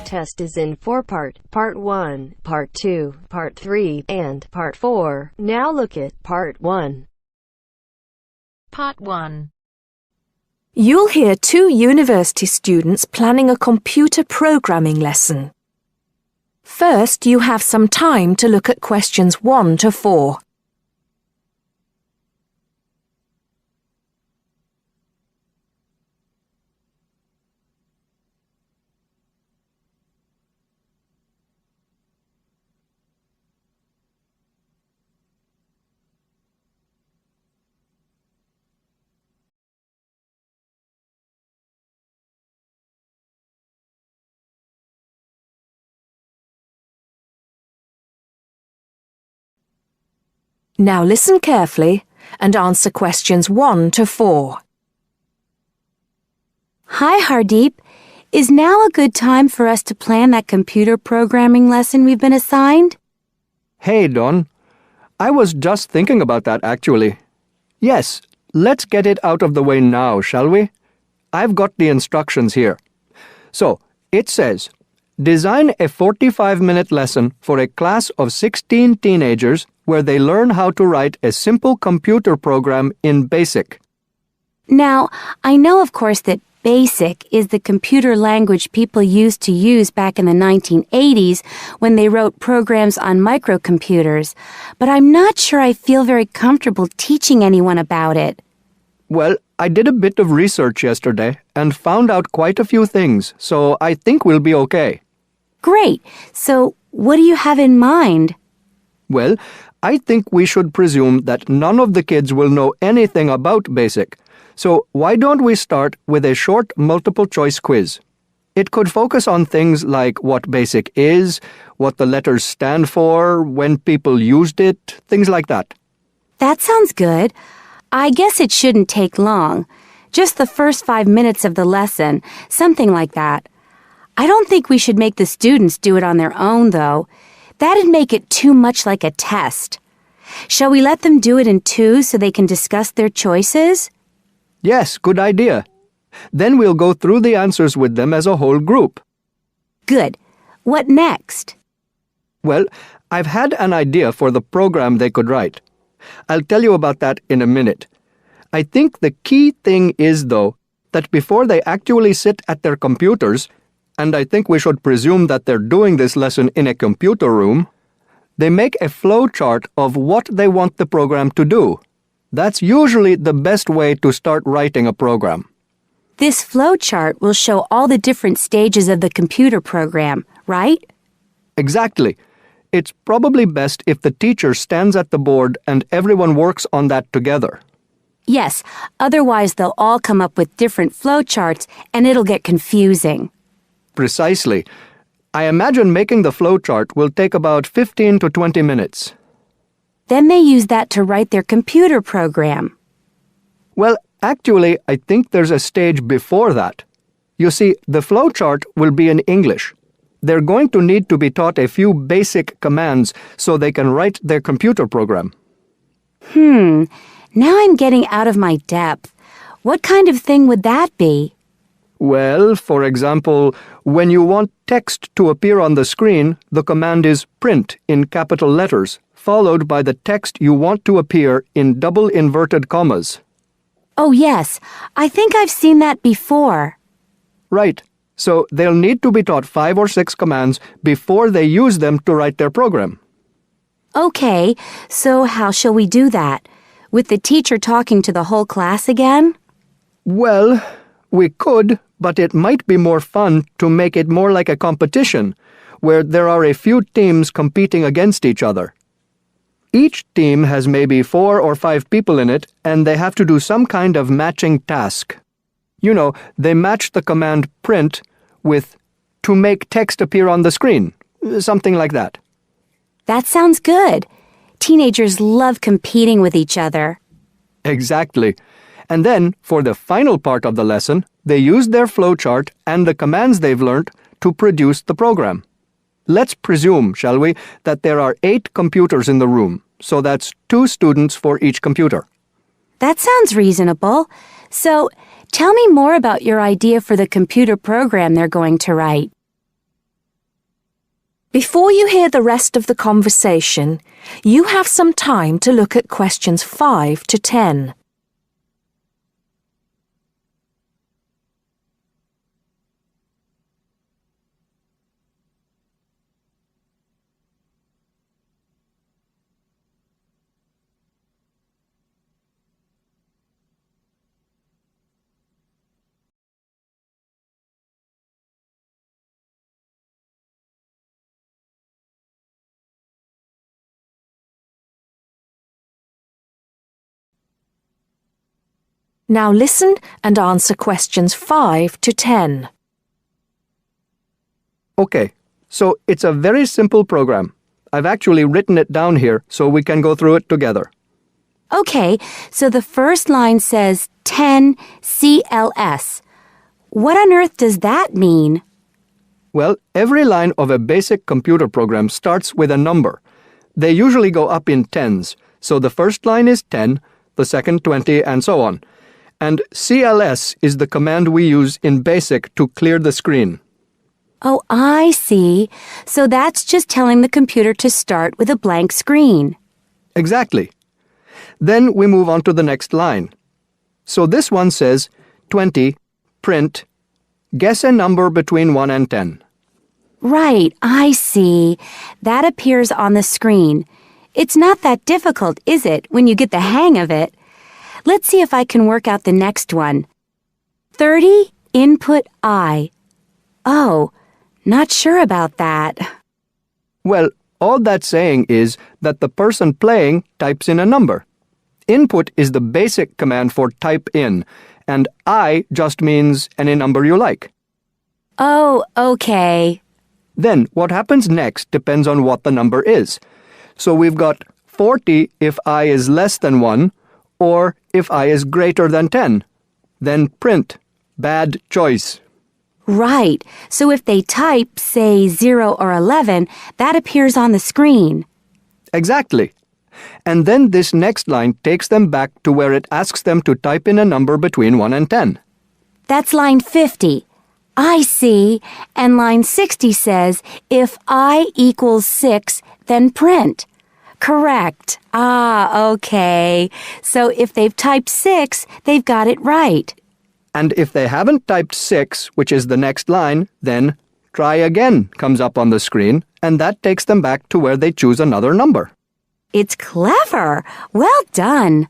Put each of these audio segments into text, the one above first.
test is in 4-part, Part 1, Part 2, Part 3, and Part 4. Now look at Part 1. Part 1. You'll hear 2 university students planning a computer programming lesson. First, you have some time to look at questions 1 to 4. Now listen carefully and answer questions 1 to 4. Hi, Hardeep. Is now a good time for us to plan that computer programming lesson we've been assigned? Hey, Dawn. I was just thinking about that, actually. Yes, let's get it out of the way now, shall we? I've got the instructions here. So, it says, design a 45-minute lesson for a class of 16 teenagers where they learn how to write a simple computer program in BASIC. Now, I know, of course, that BASIC is the computer language people used to use back in the 1980s when they wrote programs on microcomputers, but I'm not sure I feel very comfortable teaching anyone about it. Well, I did a bit of research yesterday and found out quite a few things, so I think we'll be okay. Great. So, what do you have in mind? Well, I think we should presume that none of the kids will know anything about BASIC. So why don't we start with a short multiple-choice quiz? It could focus on things like what BASIC is, what the letters stand for, when people used it, things like that. That sounds good. I guess it shouldn't take long. Just the first 5 minutes of the lesson, something like that. I don't think we should make the students do it on their own, though. That'd make it too much like a test. Shall we let them do it in 2 so they can discuss their choices? Yes, good idea. Then we'll go through the answers with them as a whole group. Good. What next? Well, I've had an idea for the program they could write. I'll tell you about that in a minute. I think the key thing is, though, that before they actually sit at their computers, and I think we should presume that they're doing this lesson in a computer room, they make a flow chart of what they want the program to do. That's usually the best way to start writing a program. This flow chart will show all the different stages of the computer program, right? Exactly. It's probably best if the teacher stands at the board and everyone works on that together. Yes, otherwise they'll all come up with different flow charts and it'll get confusing. Precisely. I imagine making the flowchart will take about 15 to 20 minutes. Then they use that to write their computer program. Well, actually, I think there's a stage before that. You see, the flowchart will be in English. They're going to need to be taught a few basic commands so they can write their computer program. Now I'm getting out of my depth. What kind of thing would that be? Well, for example, when you want text to appear on the screen, the command is print in capital letters, followed by the text you want to appear in double inverted commas. Oh, yes. I think I've seen that before. Right. So they'll need to be taught 5 or 6 commands before they use them to write their program. Okay, so how shall we do that? With the teacher talking to the whole class again? Well, we could, but it might be more fun to make it more like a competition, where there are a few teams competing against each other. Each team has maybe 4 or 5 people in it, and they have to do some kind of matching task. You know, they match the command print with to make text appear on the screen, something like that. That sounds good. Teenagers love competing with each other. Exactly. And then, for the final part of the lesson, they use their flowchart and the commands they've learned to produce the program. Let's presume, shall we, that there are 8 computers in the room, so that's 2 students for each computer. That sounds reasonable. So, tell me more about your idea for the computer program they're going to write. Before you hear the rest of the conversation, you have some time to look at questions 5 to 10. Now listen and answer questions 5 to 10. Okay, so it's a very simple program. I've actually written it down here so we can go through it together. Okay, so the first line says 10 CLS. What on earth does that mean? Well, every line of a basic computer program starts with a number. They usually go up in tens, so the first line is 10, the second 20, and so on. And CLS is the command we use in BASIC to clear the screen. Oh, I see. So that's just telling the computer to start with a blank screen. Exactly. Then we move on to the next line. So this one says 20, print, guess a number between 1 and 10. Right, I see. That appears on the screen. It's not that difficult, is it, when you get the hang of it? Let's see if I can work out the next one. 30, input I. Oh, not sure about that. Well, all that's saying is that the person playing types in a number. Input is the basic command for type in, and I just means any number you like. Oh, okay. Then what happens next depends on what the number is. So we've got 40 if I is less than 1, or if I is greater than 10. Then print. Bad choice. Right, so if they type, say, 0 or 11, that appears on the screen. Exactly. And then this next line takes them back to where it asks them to type in a number between 1 and 10. That's line 50. I see. And line 60 says, if I equals 6, then print. Correct. Ah, okay. So if they've typed 6, they've got it right. And if they haven't typed 6, which is the next line, then try again comes up on the screen, and that takes them back to where they choose another number. It's clever. Well done.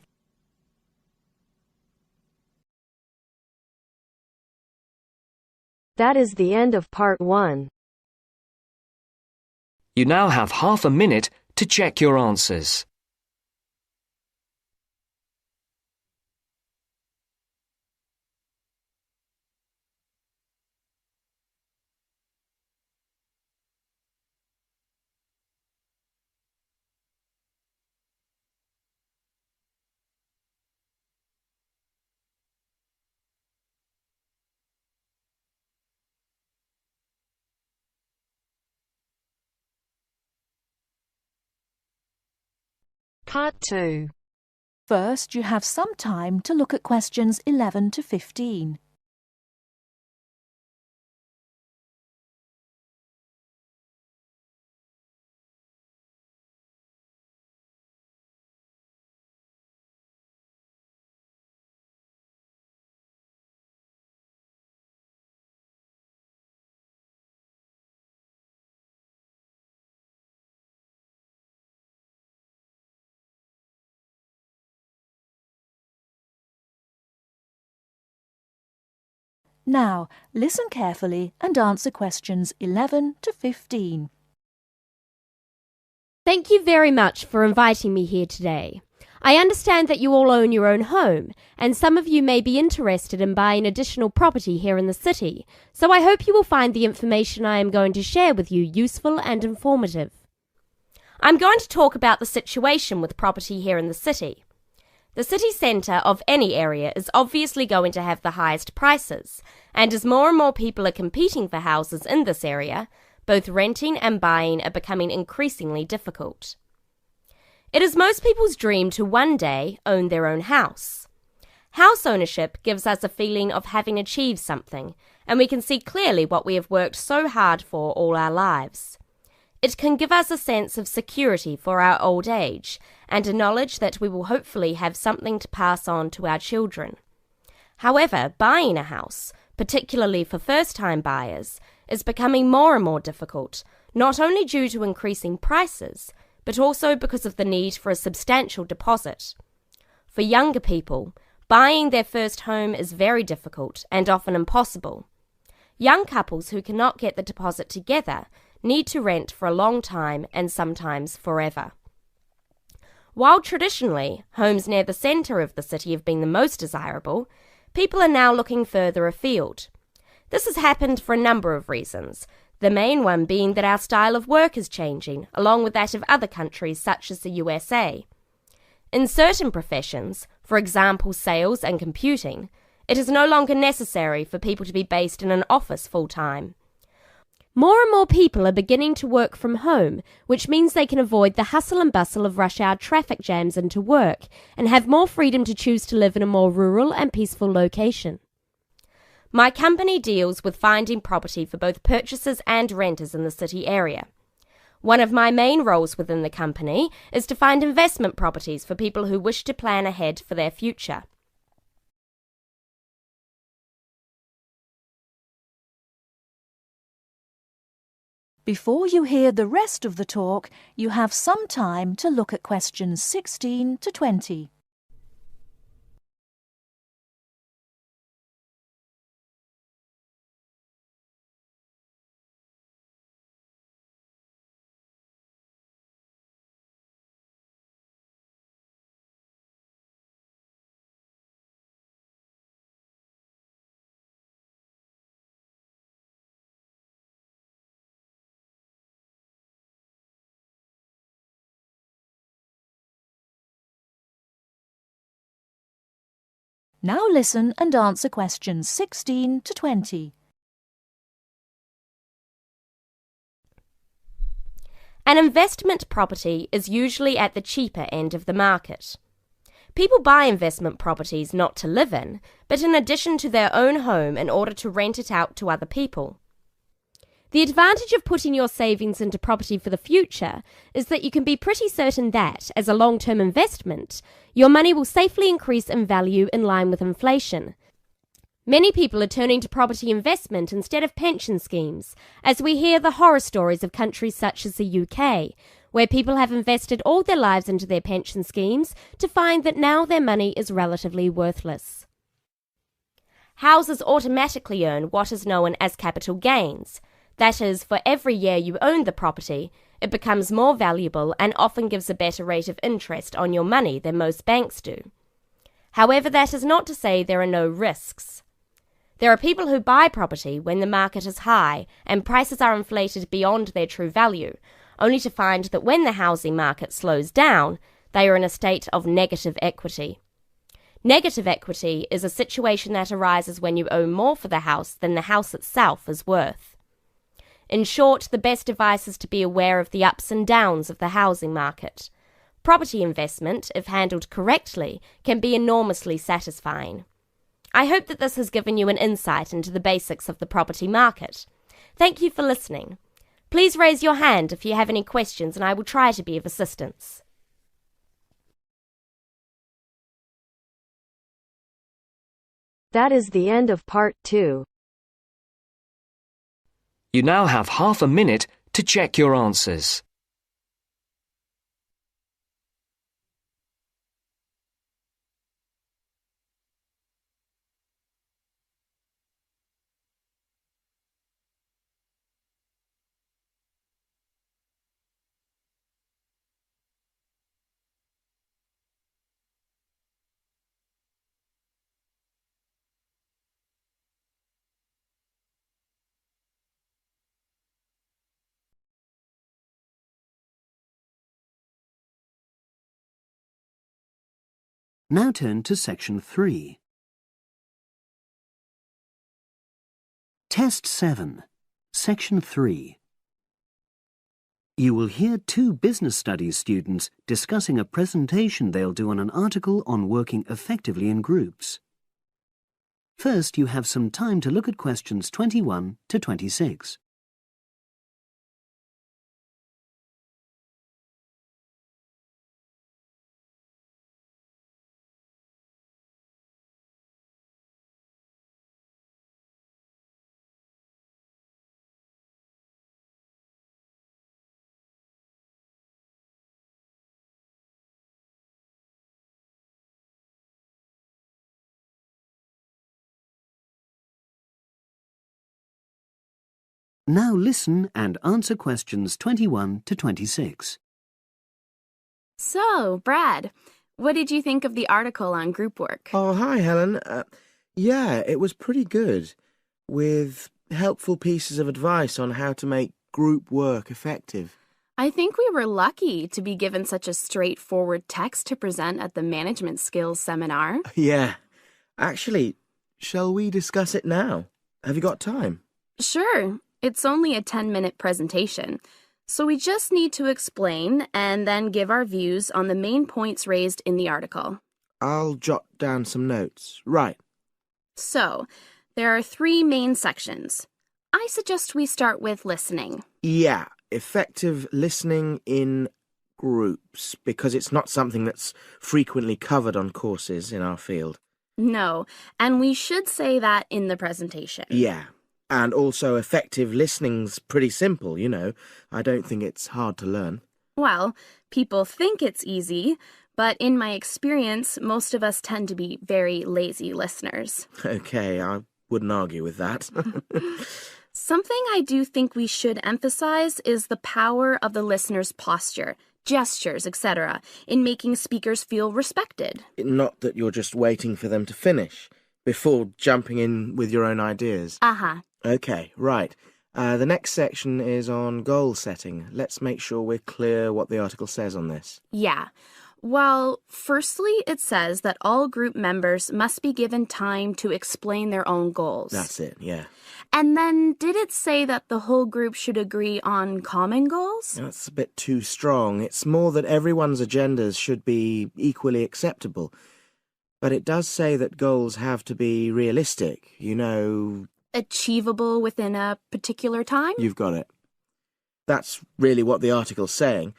That is the end of part 1. You now have half a minute to check your answers. Part 2. First, you have some time to look at questions 11 to 15. Now, listen carefully and answer questions 11 to 15. Thank you very much for inviting me here today. I understand that you all own your own home, and some of you may be interested in buying additional property here in the city, so I hope you will find the information I am going to share with you useful and informative. I'm going to talk about the situation with property here in the city. The city centre of any area is obviously going to have the highest prices, and as more and more people are competing for houses in this area, both renting and buying are becoming increasingly difficult. It is most people's dream to one day own their own house. House ownership gives us a feeling of having achieved something, and we can see clearly what we have worked so hard for all our lives. It can give us a sense of security for our old age and a knowledge that we will hopefully have something to pass on to our children. However, buying a house, particularly for first-time buyers, is becoming more and more difficult, not only due to increasing prices, but also because of the need for a substantial deposit. For younger people, buying their first home is very difficult and often impossible. Young couples who cannot get the deposit together need to rent for a long time and sometimes forever. While traditionally homes near the centre of the city have been the most desirable, people are now looking further afield. This has happened for a number of reasons, the main one being that our style of work is changing, along with that of other countries such as the USA. In certain professions, for example sales and computing, it is no longer necessary for people to be based in an office full-time. More and more people are beginning to work from home, which means they can avoid the hustle and bustle of rush hour traffic jams into work and have more freedom to choose to live in a more rural and peaceful location. My company deals with finding property for both purchasers and renters in the city area. One of my main roles within the company is to find investment properties for people who wish to plan ahead for their future. Before you hear the rest of the talk, you have some time to look at questions 16 to 20. Now listen and answer questions 16 to 20. An investment property is usually at the cheaper end of the market. People buy investment properties not to live in, but in addition to their own home in order to rent it out to other people. The advantage of putting your savings into property for the future is that you can be pretty certain that, as a long-term investment, your money will safely increase in value in line with inflation. Many people are turning to property investment instead of pension schemes, as we hear the horror stories of countries such as the UK, where people have invested all their lives into their pension schemes to find that now their money is relatively worthless. Houses automatically earn what is known as capital gains. That is, for every year you own the property, it becomes more valuable and often gives a better rate of interest on your money than most banks do. However, that is not to say there are no risks. There are people who buy property when the market is high and prices are inflated beyond their true value, only to find that when the housing market slows down, they are in a state of negative equity. Negative equity is a situation that arises when you owe more for the house than the house itself is worth. In short, the best advice is to be aware of the ups and downs of the housing market. Property investment, if handled correctly, can be enormously satisfying. I hope that this has given you an insight into the basics of the property market. Thank you for listening. Please raise your hand if you have any questions and I will try to be of assistance. That is the end of part 2. You now have half a minute to check your answers. Now turn to Section 3. Test 7, Section 3. You will hear two business studies students discussing a presentation they'll do on an article on working effectively in groups. First, you have some time to look at questions 21 to 26. Now listen and answer questions 21 to 26. So, Brad, what did you think of the article on group work? Oh, hi, Helen. Yeah, it was pretty good, with helpful pieces of advice on how to make group work effective. I think we were lucky to be given such a straightforward text to present at the management skills seminar. Yeah. Actually, shall we discuss it now? Have you got time? Sure, it's only a 10-minute presentation. So we just need to explain and then give our views on the main points raised in the article. I'll jot down some notes. Right. So, there are 3 main sections. I suggest we start with listening. Yeah, effective listening in groups, because it's not something that's frequently covered on courses in our field. No, and we should say that in the presentation. Yeah. And also effective listening's pretty simple, you know. I don't think it's hard to learn. Well, people think it's easy, but in my experience, most of us tend to be very lazy listeners. Okay, I wouldn't argue with that. Something I do think we should emphasize is the power of the listener's posture, gestures, etc., in making speakers feel respected. Not that you're just waiting for them to finish before jumping in with your own ideas. Uh-huh. Okay, right. The next section is on goal setting. Let's make sure we're clear what the article says on this. Yeah. Well, firstly, it says that all group members must be given time to explain their own goals. That's it, yeah. And then did it say that the whole group should agree on common goals? That's a bit too strong. It's more that everyone's agendas should be equally acceptable. But it does say that goals have to be realistic, you know. Achievable within a particular time? You've got it. That's really what the article's saying.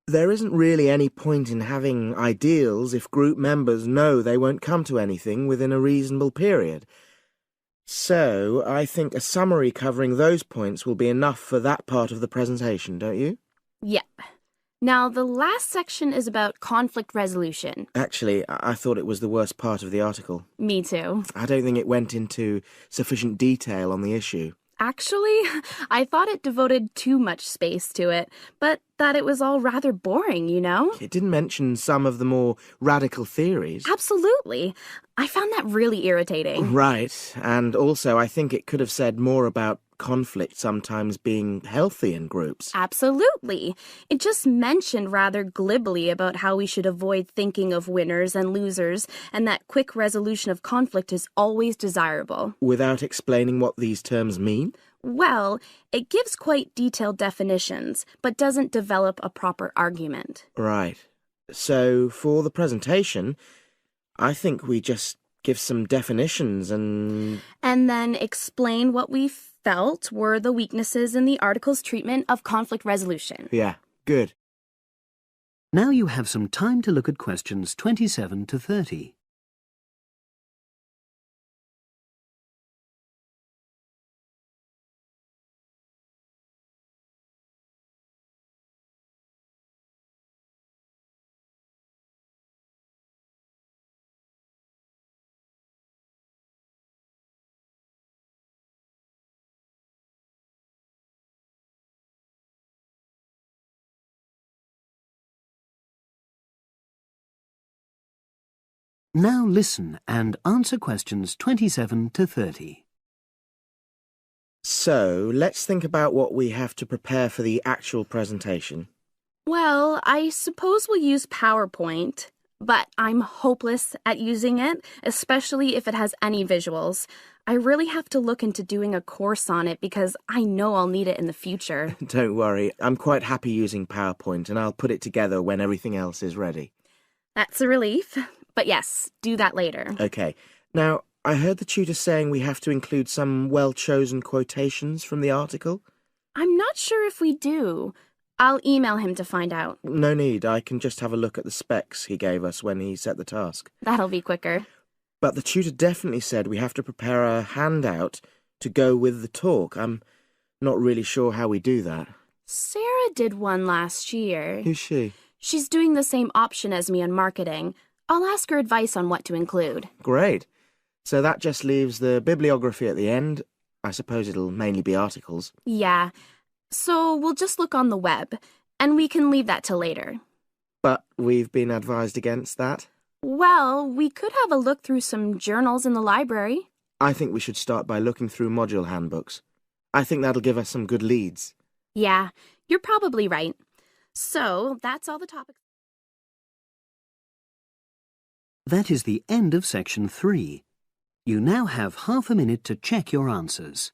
There isn't really any point in having ideals if group members know they won't come to anything within a reasonable period. So, I think a summary covering those points will be enough for that part of the presentation, don't you? Yep. Now, the last section is about conflict resolution. Actually, I thought it was the worst part of the article. Me too. I don't think it went into sufficient detail on the issue. Actually, I thought it devoted too much space to it, but that it was all rather boring, you know? It didn't mention some of the more radical theories. Absolutely. I found that really irritating. Right, and also I think it could have said more about conflict sometimes being healthy in groups. Absolutely. It just mentioned rather glibly about how we should avoid thinking of winners and losers, and that quick resolution of conflict is always desirable. Without explaining what these terms mean? Well, it gives quite detailed definitions, but doesn't develop a proper argument. Right. So, for the presentation, I think we just give some definitions and then explain what we felt were the weaknesses in the article's treatment of conflict resolution. Yeah, good. Now you have some time to look at questions 27 to 30. Now listen and answer questions 27 to 30. So, let's think about what we have to prepare for the actual presentation. Well, I suppose we'll use PowerPoint, but I'm hopeless at using it, especially if it has any visuals. I really have to look into doing a course on it because I know I'll need it in the future. Don't worry, I'm quite happy using PowerPoint and I'll put it together when everything else is ready. That's a relief. But yes, do that later. Okay. Now, I heard the tutor saying we have to include some well-chosen quotations from the article. I'm not sure if we do. I'll email him to find out. No need. I can just have a look at the specs he gave us when he set the task. That'll be quicker. But the tutor definitely said we have to prepare a handout to go with the talk. I'm not really sure how we do that. Sarah did one last year. Who's she? She's doing the same option as me on marketing. I'll ask her advice on what to include. Great. So that just leaves the bibliography at the end. I suppose it'll mainly be articles. Yeah, so we'll just look on the web, and we can leave that till later. But we've been advised against that. Well, we could have a look through some journals in the library. I think we should start by looking through module handbooks. I think that'll give us some good leads. Yeah, you're probably right. So, that's all the topics. That is the end of section 3. You now have half a minute to check your answers.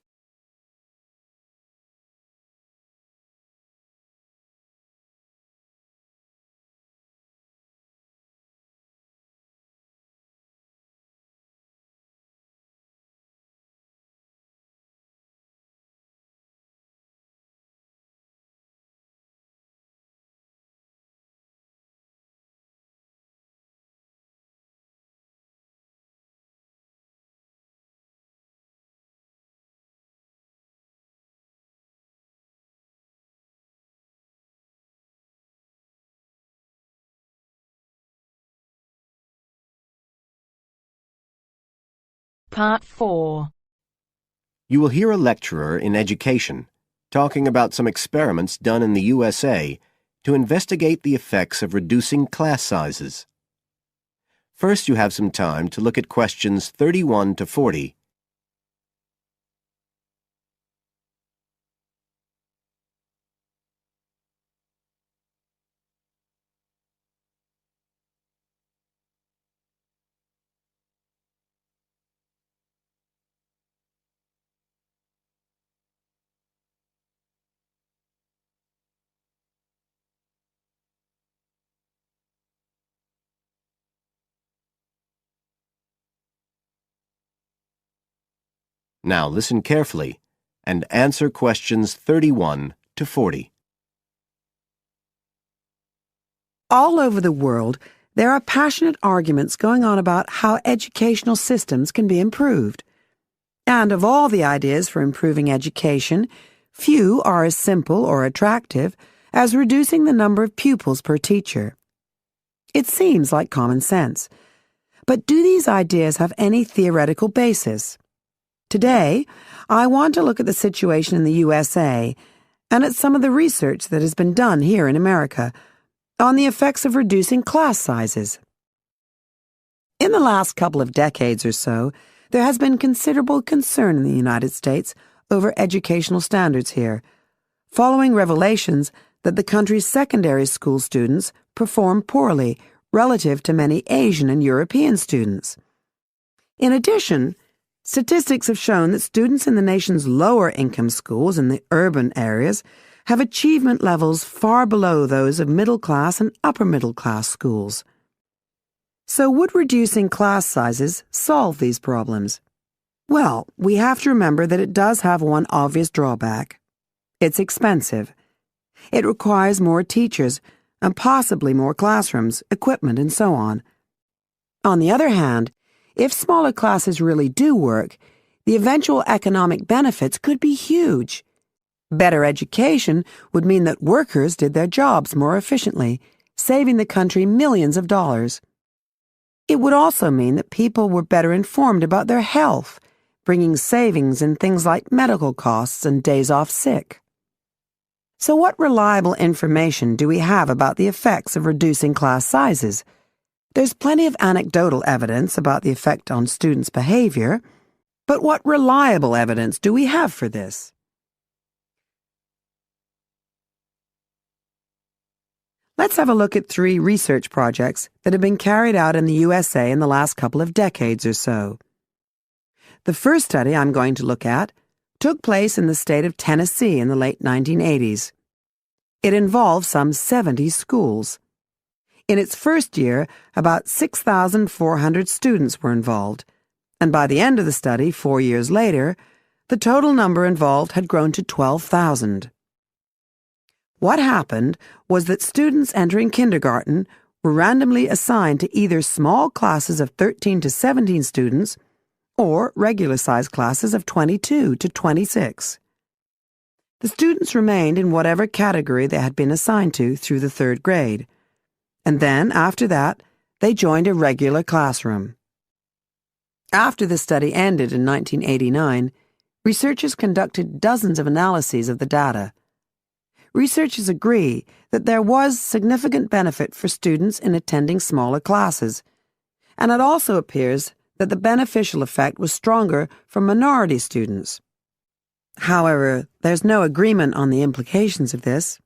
Part 4. You will hear a lecturer in education talking about some experiments done in the USA to investigate the effects of reducing class sizes. First, you have some time to look at questions 31 to 40. Now listen carefully and answer questions 31 to 40. All over the world, there are passionate arguments going on about how educational systems can be improved. And of all the ideas for improving education, few are as simple or attractive as reducing the number of pupils per teacher. It seems like common sense. But do these ideas have any theoretical basis? Today, I want to look at the situation in the USA and at some of the research that has been done here in America on the effects of reducing class sizes. In the last couple of decades or so, there has been considerable concern in the United States over educational standards here, following revelations that the country's secondary school students perform poorly relative to many Asian and European students. In addition, statistics have shown that students in the nation's lower-income schools in the urban areas have achievement levels far below those of middle-class and upper-middle-class schools. So would reducing class sizes solve these problems? Well, we have to remember that it does have one obvious drawback. It's expensive. It requires more teachers and possibly more classrooms, equipment, and so on. On the other hand, if smaller classes really do work, the eventual economic benefits could be huge. Better education would mean that workers did their jobs more efficiently, saving the country millions of dollars. It would also mean that people were better informed about their health, bringing savings in things like medical costs and days off sick. So what reliable information do we have about the effects of reducing class sizes? There's plenty of anecdotal evidence about the effect on students' behavior, but what reliable evidence do we have for this? Let's have a look at 3 research projects that have been carried out in the USA in the last couple of decades or so. The first study I'm going to look at took place in the state of Tennessee in the late 1980s. It involved some 70 schools. In its first year, about 6,400 students were involved, and by the end of the study, 4 years later, the total number involved had grown to 12,000. What happened was that students entering kindergarten were randomly assigned to either small classes of 13 to 17 students or regular-sized classes of 22 to 26. The students remained in whatever category they had been assigned to through the 3rd grade. And then, after that, they joined a regular classroom. After the study ended in 1989, Researchers conducted dozens of analyses of the data. Researchers agree that there was significant benefit for students in attending smaller classes, and it also appears that the beneficial effect was stronger for minority students. However, there's no agreement on the implications of this.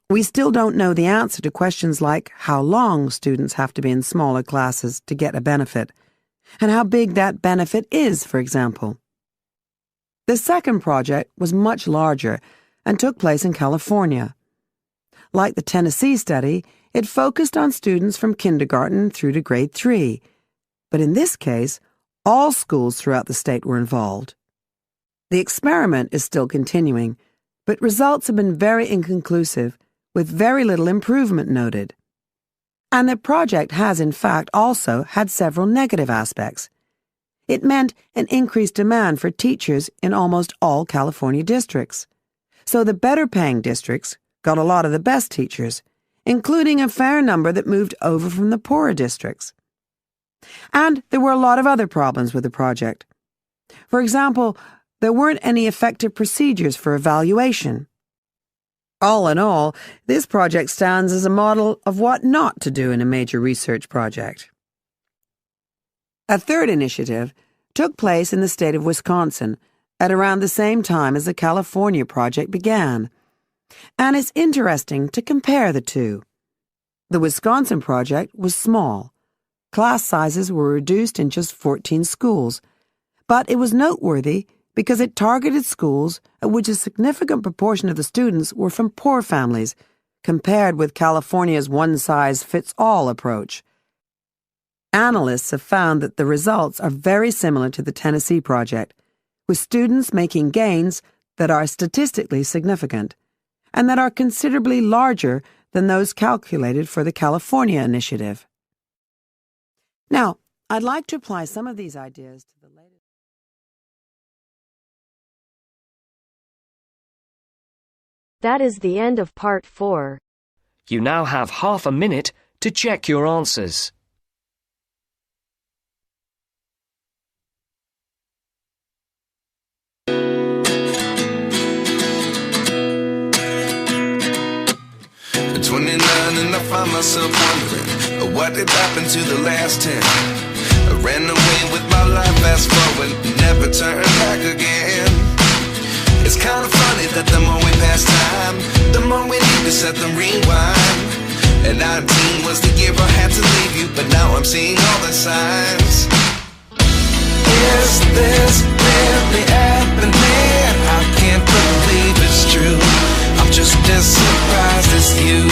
We still don't know the answer to questions like how long students have to be in smaller classes to get a benefit, and how big that benefit is, for example. The second project was much larger and took place in California. Like the Tennessee study, it focused on students from kindergarten through to grade 3, but in this case, all schools throughout the state were involved. The experiment is still continuing, but results have been very inconclusive, with very little improvement noted. And the project has, in fact, also had several negative aspects. It meant an increased demand for teachers in almost all California districts. So the better-paying districts got a lot of the best teachers, including a fair number that moved over from the poorer districts. And there were a lot of other problems with the project. For example, there weren't any effective procedures for evaluation. All in all, this project stands as a model of what not to do in a major research project. A third initiative took place in the state of Wisconsin at around the same time as the California project began, and it's interesting to compare the two. The Wisconsin project was small. Class sizes were reduced in just 14 schools, but it was noteworthy because it targeted schools at which a significant proportion of the students were from poor families, compared with California's one-size-fits-all approach. Analysts have found that the results are very similar to the Tennessee project, with students making gains that are statistically significant, and that are considerably larger than those calculated for the California initiative. Now, I'd like to apply some of these ideas to the latest. That is the end of part 4. You now have half a minute to check your answers. At 29 and I find myself wondering what did happen to the last 10. I ran away with my life, fast forward, never turn back again. It's kind of funny that the more we pass time, the more we need to set the rewind. And 19 was the year I had to leave you, but now I'm seeing all the signs. Is this really happening? I can't believe it's true. I'm just as surprised as you.